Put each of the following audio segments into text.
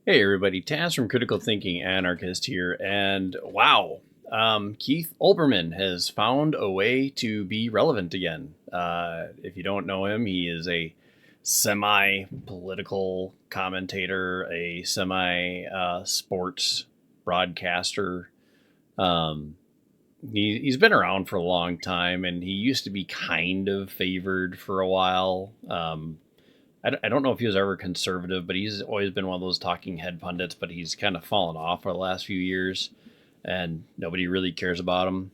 Hey everybody, Taz from Critical Thinking Anarchist here, and wow, Keith Olbermann has found a way to be relevant again. If you don't know him, he is a semi-political commentator, a semi-sports broadcaster. Um, he's been around for a long time, and he used to be kind of favored for a while. I don't know if he was ever conservative, but he's always been one of those talking head pundits, but he's kind of fallen off for the last few years and nobody really cares about him.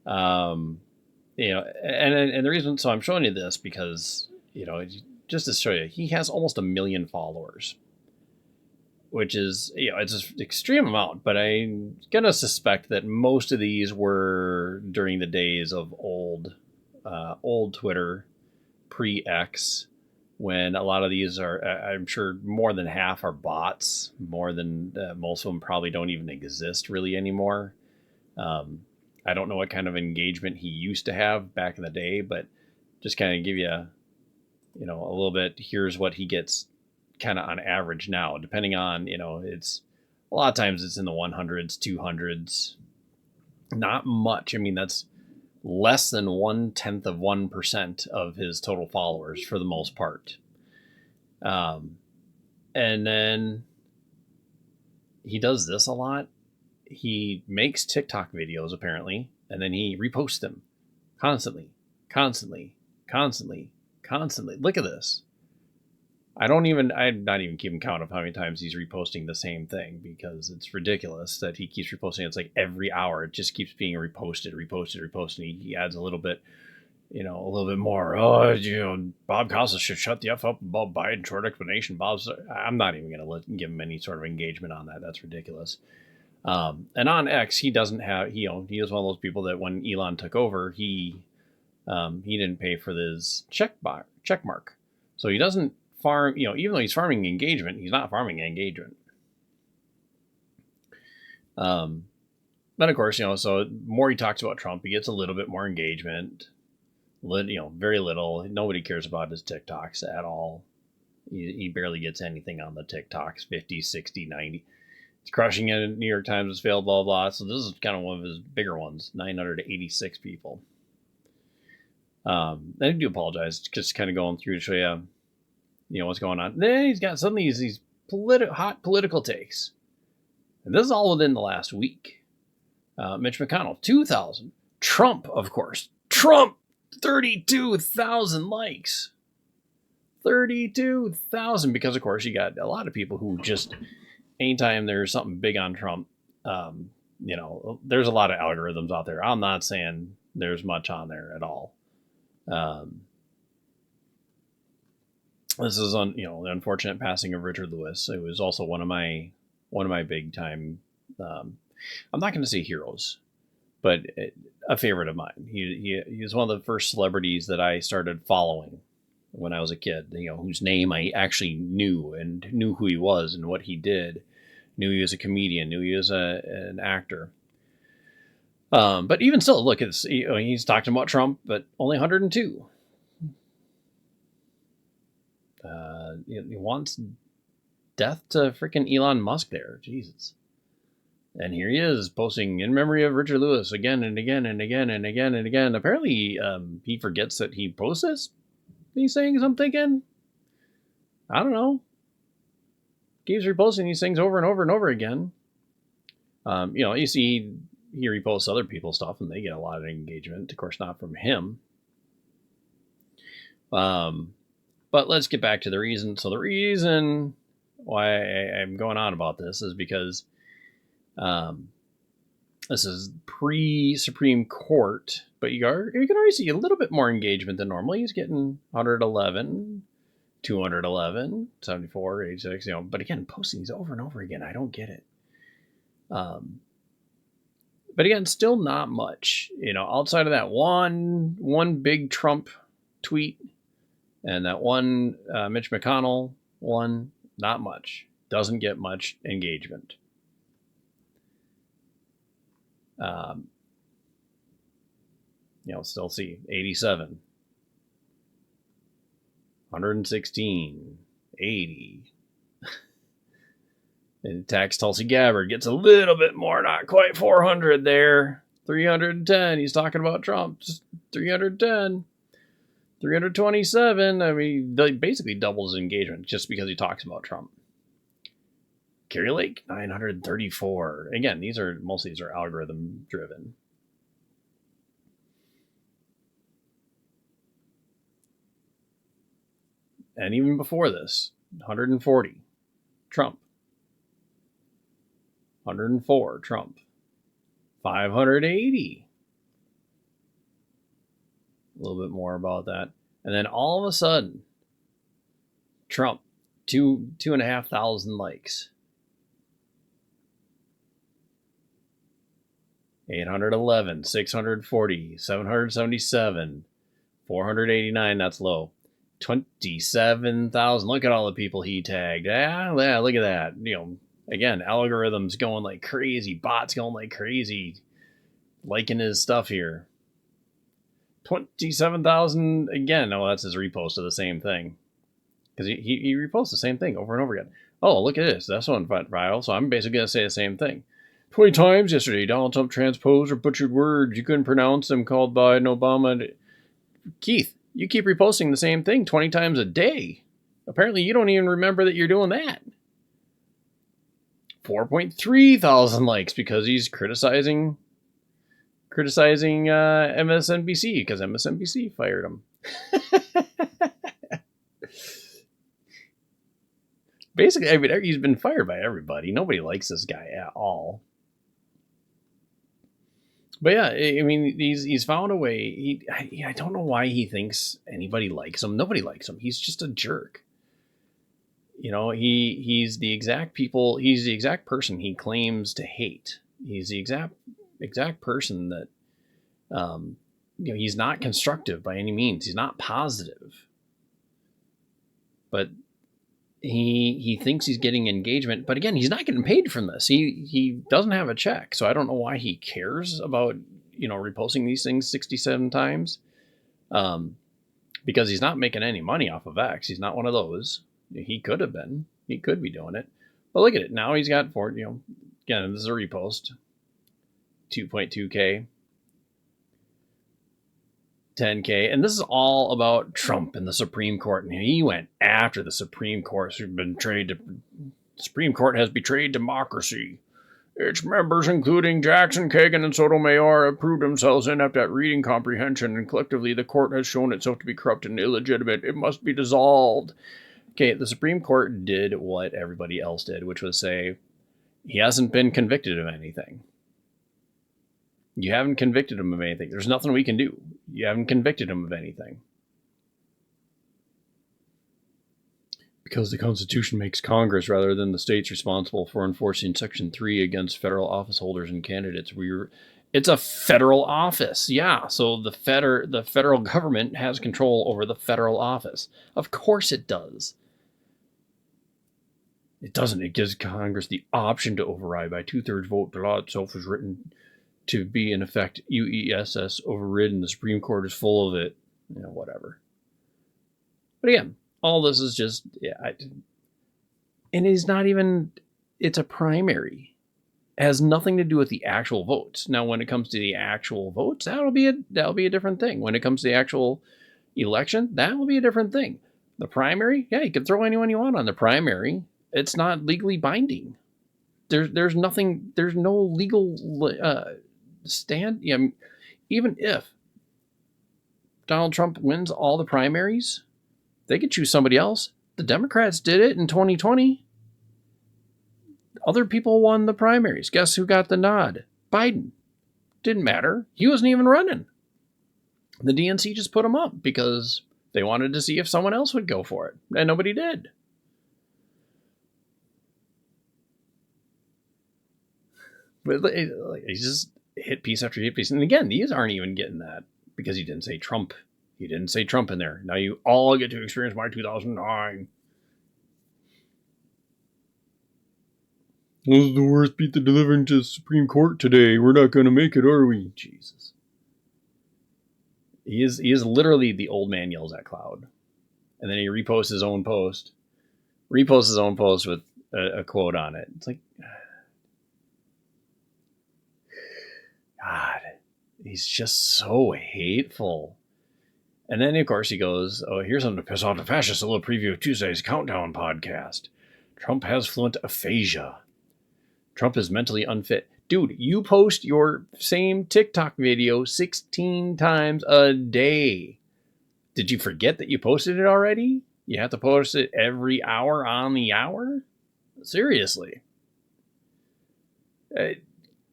Um, and the reason, so I'm showing you this because, just to show you, he has almost 1 million followers, which is, it's an extreme amount, but I'm going to suspect that most of these were during the days of old Twitter, pre-X, when a lot of these are, I'm sure more than half are bots, more than most of them probably don't even exist really anymore. I don't know what kind of engagement he used to have back in the day, but just kind of give you, a little bit, here's what he gets kind of on average now, depending on, it's a lot of times it's in the 100s, 200s, not much. I mean, that's less than 0.1% of his total followers for the most part. And then he does this a lot. He makes TikTok videos apparently, and then he reposts them constantly. Look at this. I'm not even keeping count of how many times he's reposting the same thing, because it's ridiculous that he keeps reposting. It's like every hour, it just keeps being reposted. He adds a little bit more. Bob Costas should shut the F up about Biden. Short explanation. I'm not even going to give him any sort of engagement on that. That's ridiculous. And on X, he doesn't have, he is one of those people that when Elon took over, he didn't pay for his check mark. So he doesn't farm, even though he's farming engagement, he's not farming engagement. But of course, so more he talks about Trump, he gets a little bit more engagement. Very little. Nobody cares about his TikToks at all. He barely gets anything on the TikToks, 50, 60, 90. It's crushing it. New York Times has failed, blah, blah. So this is kind of one of his bigger ones, 986 people. I do apologize, just kind of going through to show you, what's going on. Then he's got some of these hot political takes. And this is all within the last week. Mitch McConnell, 2,000. Trump, of course. Trump! 32,000 likes. 32,000, because of course you got a lot of people who just, anytime there's something big on Trump, there's a lot of algorithms out there. I'm not saying there's much on there at all. This is on, the unfortunate passing of Richard Lewis. It was also one of my big time, I'm not going to say heroes, but a favorite of mine. He was one of the first celebrities that I started following when I was a kid, whose name I actually knew and knew who he was and what he did. Knew he was a comedian, knew he was an actor. But even still, look, he's talking about Trump, but only 102. He wants death to freaking Elon Musk there. Jesus. And here he is posting in memory of Richard Lewis again and again and again and again and again. Apparently, he forgets that he posts this. These things, I'm thinking. I don't know. Keeps reposting these things over and over and over again. You see, he reposts other people's stuff and they get a lot of engagement. Of course, not from him. But let's get back to the reason. So the reason why I'm going on about this is because this is pre-Supreme Court, but you can already see a little bit more engagement than normal. He's getting 111, 211, 74, 86, but again, posting these over and over again. I don't get it. But again, still not much, outside of that one big Trump tweet and that one Mitch McConnell one, not much. Doesn't get much engagement. Still see 87, 116, 80. And tax Tulsi Gabbard gets a little bit more, not quite 400 there. 310. He's talking about Trump. Just 310. 327. I mean, he basically doubles his engagement just because he talks about Trump. Kerry Lake, 934. Again, most of these are algorithm driven. And even before this, 140, Trump. 104, Trump. 580. A little bit more about that. And then all of a sudden, Trump, 2,500 likes. 811, 640, 777, 489, that's low. 27,000. Look at all the people he tagged. Yeah, look at that. Again, algorithms going like crazy, bots going like crazy, liking his stuff here. 27,000 again. Oh, that's his repost of the same thing. Because he reposts the same thing over and over again. Oh, look at this. That's one viral. So I'm basically going to say the same thing. 20 times yesterday, Donald Trump transposed or butchered words you couldn't pronounce them, called Biden, Obama. Keith, you keep reposting the same thing 20 times a day. Apparently, you don't even remember that you're doing that. 4.3 thousand likes because he's criticizing MSNBC because MSNBC fired him. Basically, I mean, he's been fired by everybody. Nobody likes this guy at all. But yeah, I mean, he's found a way. I don't know why he thinks anybody likes him. Nobody likes him. He's just a jerk. He's the exact person he claims to hate. He's the exact person that, he's not constructive by any means. He's not positive. But he thinks he's getting engagement. But again, he's not getting paid from this. He doesn't have a check. So I don't know why he cares about, reposting these things 67 times. Because he's not making any money off of X. He's not one of those. He could have been. He could be doing it. But look at it. Now he's got again, this is a repost. 2.2K. 10K. And this is all about Trump and the Supreme Court. And he went after the Supreme Court. Supreme Court has betrayed democracy. Its members, including Jackson, Kagan, and Sotomayor, have proved themselves inept at reading comprehension, and collectively the court has shown itself to be corrupt and illegitimate. It must be dissolved. Okay, the Supreme Court did what everybody else did, which was say, he hasn't been convicted of anything. You haven't convicted him of anything. There's nothing we can do. You haven't convicted him of anything. Because the Constitution makes Congress rather than the states responsible for enforcing Section 3 against federal office holders and candidates. It's a federal office. Yeah, so the federal government has control over the federal office. Of course it does. It doesn't. It gives Congress the option to override by 2/3 vote. The law itself is written to be in effect UESS overridden. The Supreme Court is full of it. Whatever. But again, all this is just, and it's not even, it's a primary. It has nothing to do with the actual votes. Now, when it comes to the actual votes, that'll be a different thing. When it comes to the actual election, that will be a different thing. The primary, you can throw anyone you want on the primary. It's not legally binding. There's nothing. There's no legal stand. Even if Donald Trump wins all the primaries, they could choose somebody else. The Democrats did it in 2020. Other people won the primaries. Guess who got the nod? Biden. Didn't matter. He wasn't even running. The DNC just put him up because they wanted to see if someone else would go for it. And nobody did. But he just hit piece after hit piece. And again, these aren't even getting that because he didn't say Trump. He didn't say Trump in there. Now you all get to experience my 2009. This is the worst beat the delivering to the Supreme Court today. We're not going to make it, are we? Jesus. He is literally the old man yells at cloud. And then he reposts his own post. With a quote on it. It's like, God, he's just so hateful. And then, of course, he goes, oh, here's something to piss off the fascists. A little preview of Tuesday's Countdown podcast. Trump has fluent aphasia. Trump is mentally unfit. Dude, you post your same TikTok video 16 times a day. Did you forget that you posted it already? You have to post it every hour on the hour? Seriously.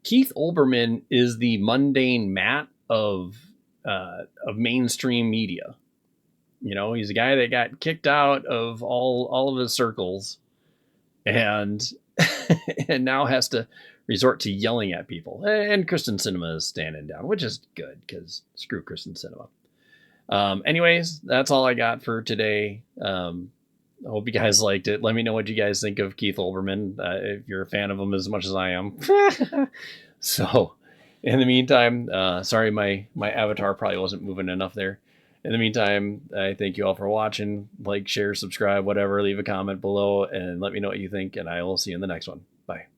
Keith Olbermann is the mundane Matt of mainstream media. You know, he's a guy that got kicked out of all of his circles and and now has to resort to yelling at people. And Kristen Sinema is standing down, which is good because screw Kristen Sinema. Anyways, that's all I got for today. I hope you guys liked it. Let me know what you guys think of Keith Olbermann, if you're a fan of him as much as I am. So, in the meantime, sorry my avatar probably wasn't moving enough there. In the meantime, I thank you all for watching. Like, share, subscribe, whatever. Leave a comment below and let me know what you think, and I will see you in the next one. Bye.